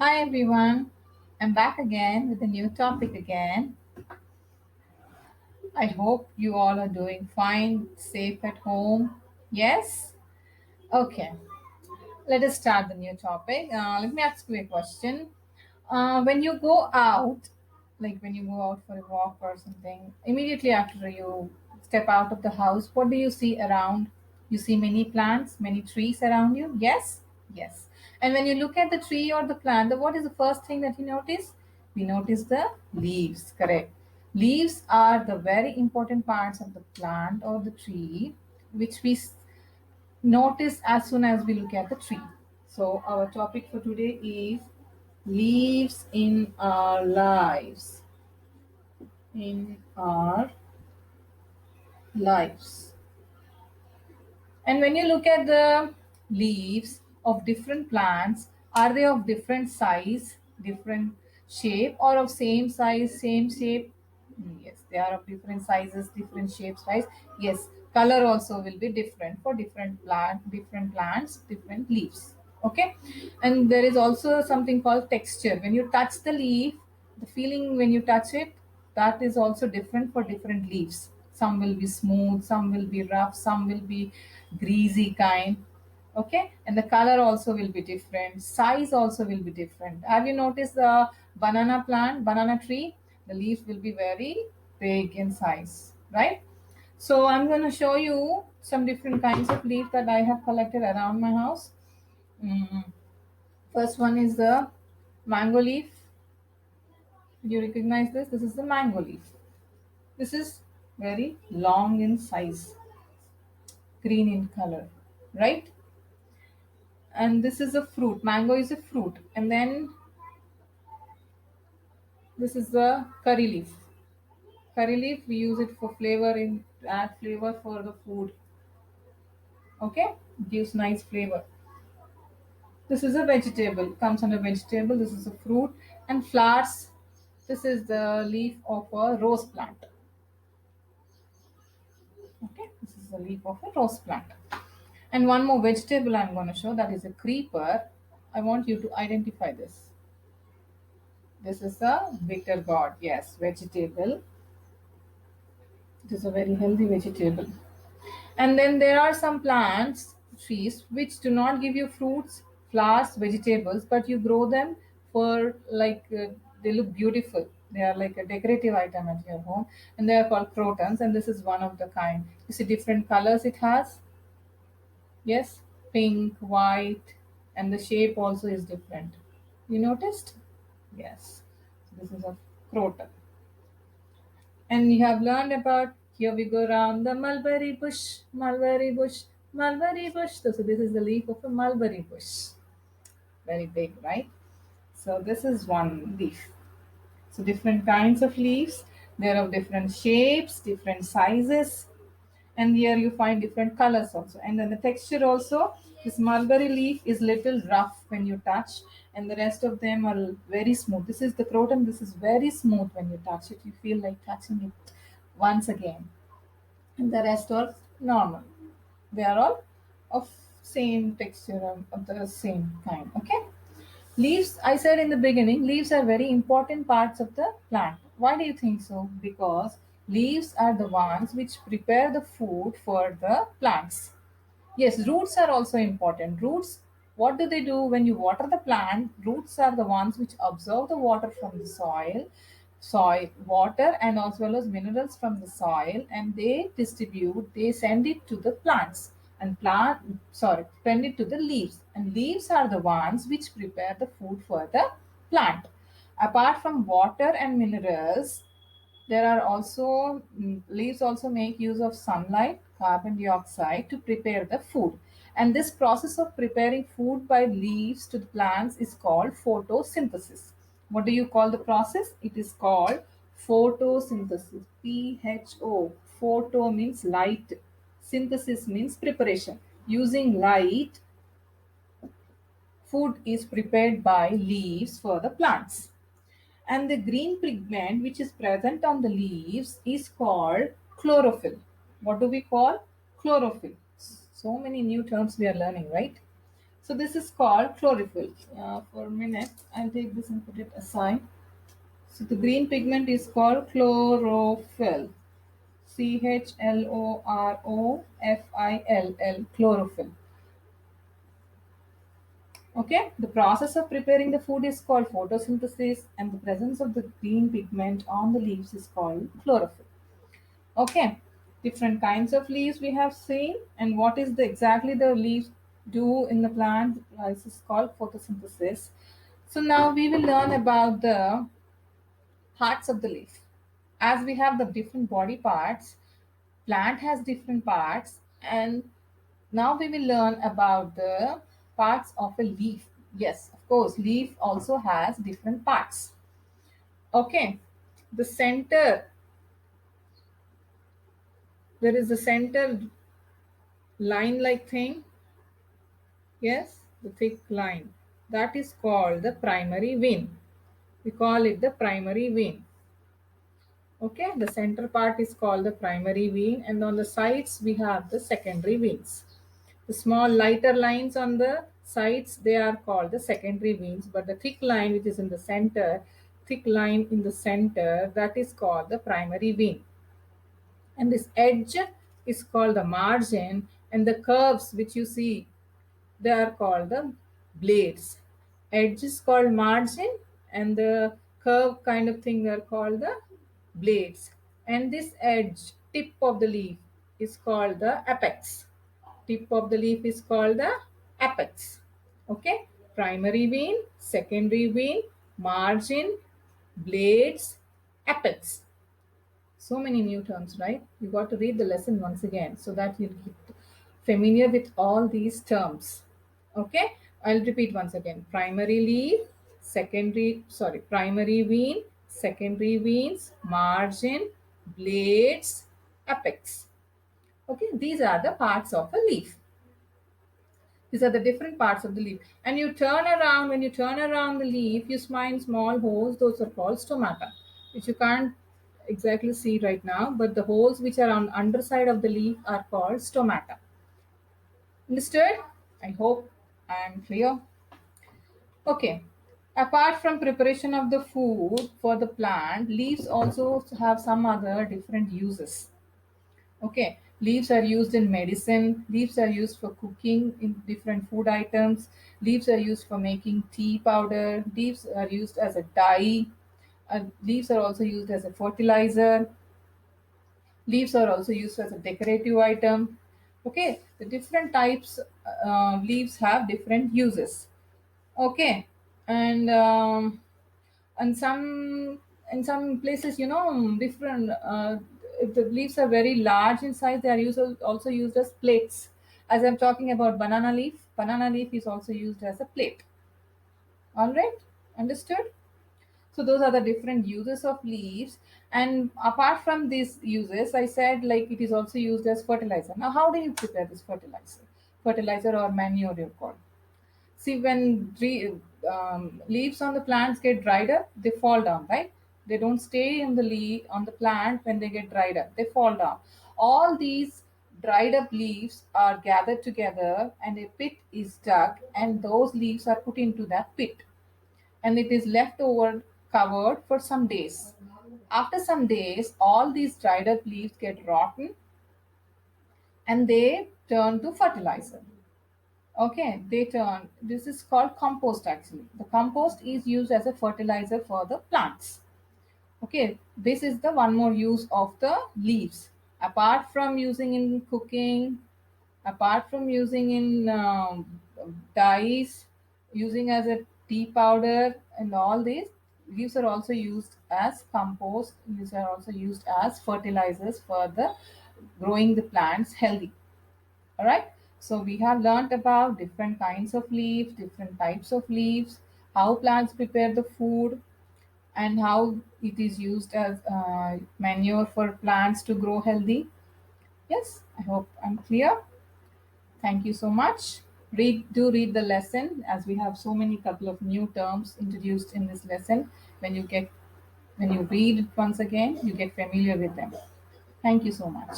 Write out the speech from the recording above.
Hi everyone, I'm back again with a new topic again. I hope you all are doing fine, safe at home. Yes? Okay, let us start the new topic. Let me ask you a question. When you go out, like when you go out for a walk or something, immediately after you step out of the house, what do you see around? You see many plants, many trees around you? Yes? Yes. And when you look at the tree or the plant, what is the first thing that you notice? We notice the leaves, correct? Leaves are the very important parts of the plant or the tree, which we notice as soon as we look at the tree. So, our topic for today is leaves in our lives. In our lives. And when you look at the leaves of different plants, are they of different size, different shape, or of same size, same shape? Yes, they are of different sizes, different shapes, right? Yes, color also will be different for different plants, different leaves. Okay, and there is also something called texture. When you touch the leaf, the feeling when you touch it, that is also different for different leaves. Some will be smooth, some will be rough, some will be greasy kind. Okay, and the color also will be different, size also will be different. Have you noticed the banana plant, banana tree? The leaf will be very big in size, right? So I'm going to show you some different kinds of leaf that I have collected around my house. Mm, First one is the mango leaf. Do you recognize this? This is the mango leaf. This is very long in size, green in color, right? And this is a fruit. Mango is a fruit. And then this is the curry leaf. Curry leaf, we use it for flavor in add flavor for the food. Okay, it gives nice flavor. This is a vegetable, comes under vegetable. This is a fruit and flowers. This is the leaf of a rose plant. Okay, this is the leaf of a rose plant. And one more vegetable I'm going to show, that is a creeper. I want you to identify this. This is a bitter gourd. Yes, vegetable. It is a very healthy vegetable. And then there are some plants, trees, which do not give you fruits, flowers, vegetables, but you grow them for they look beautiful. They are like a decorative item at your home, and they are called crotons. And this is one of the kind. You see different colors it has. Yes, pink, white, and the shape also is different. You noticed? Yes. So this is a croton. And you have learned about here we go around the mulberry bush, mulberry bush, mulberry bush. So this is the leaf of a mulberry bush. Very big, right? So this is one leaf. So different kinds of leaves. They're of different shapes, different sizes, and here you find different colors also. And then the texture also, this mulberry leaf is little rough when you touch, and the rest of them are very smooth. This is the croton. This is very smooth when you touch it. You feel like touching it once again, and the rest are normal. They are all of same texture, of the same kind. Okay. Leaves, I said in the beginning, leaves are very important parts of the plant. Why do you think so? Because leaves are the ones which prepare the food for the plants. Yes, roots are also important. Roots, what do they do when you water the plant? Roots are the ones which absorb the water from the soil water and as well as minerals from the soil, and they send it to the plants and send it to the leaves, and leaves are the ones which prepare the food for the plant. Apart from water and minerals, there are also leaves also make use of sunlight, carbon dioxide to prepare the food. And this process of preparing food by leaves to the plants is called photosynthesis. What do you call the process? It is called photosynthesis. PHO. Photo means light. Synthesis means preparation. Using light, food is prepared by leaves for the plants. And the green pigment which is present on the leaves is called chlorophyll. What do we call? Chlorophyll. So many new terms we are learning, right? So this is called chlorophyll. For a minute, I'll take this and put it aside. So the green pigment is called chlorophyll. Chlorofill, chlorophyll. Okay, the process of preparing the food is called photosynthesis, and the presence of the green pigment on the leaves is called chlorophyll. Okay, different kinds of leaves we have seen, and what is the exactly the leaves do in the plant? This is called photosynthesis. So now we will learn about the parts of the leaf. As we have the different body parts, plant has different parts, and now we will learn about the parts of a leaf. Yes, of course, leaf also has different parts. Okay, the center, there is a center line like thing. Yes, the thick line. That is called the primary vein. We call it the primary vein. Okay, the center part is called the primary vein, and on the sides we have the secondary veins. The small lighter lines on the sides, they are called the secondary veins, but the thick line which is in the center, thick line in the center, that is called the primary vein. And this edge is called the margin, and the curves which you see, they are called the blades. Edge is called margin, and the curve kind of thing, they are called the blades. And this edge, tip of the leaf, is called the apex. Tip of the leaf is called the apex. Okay, primary vein, secondary vein, margin, blades, apex. So many new terms, right? You got to read the lesson once again so that you get familiar with all these terms. Okay, I'll repeat once again. Primary leaf, primary vein, secondary veins, margin, blades, apex. Okay, these are the parts of a leaf. These are the different parts of the leaf. And you turn around, when you turn around the leaf, you find small holes. Those are called stomata, which you can't exactly see right now, but the holes which are on underside of the leaf are called stomata. Understood? I hope I am clear. Okay. Apart from preparation of the food for the plant, leaves also have some other different uses. Okay, leaves are used in medicine, leaves are used for cooking in different food items, leaves are used for making tea powder, leaves are used as a dye, leaves are also used as a fertilizer, leaves are also used as a decorative item. Okay, the different types leaves have different uses. Okay, and and some in some places, different. If the leaves are very large in size, they are also used as plates. As I'm talking about banana leaf is also used as a plate. All right, understood. So those are the different uses of leaves. And apart from these uses, I said like it is also used as fertilizer. Now, how do you prepare this fertilizer? Fertilizer or manure, you call. See, when leaves on the plants get dried up, they fall down, right? They don't stay in the leaf on the plant when they get dried up. They fall down. All these dried up leaves are gathered together, and a pit is dug, and those leaves are put into that pit, and it is left over covered for some days. After some days, all these dried up leaves get rotten, and they turn to fertilizer. Okay, they turn. This is called compost actually. The compost is used as a fertilizer for the plants. Okay, this is the one more use of the leaves. Apart from using in cooking, apart from using in dyes, using as a tea powder, and all these, leaves are also used as compost. Leaves are also used as fertilizers for the growing the plants healthy. All right. So we have learnt about different kinds of leaves, different types of leaves, how plants prepare the food, and how it is used as manure for plants to grow healthy. Yes, I hope I'm clear. Thank you so much. Read the lesson, as we have so many couple of new terms introduced in this lesson. When you read it once again, you get familiar with them. Thank you so much.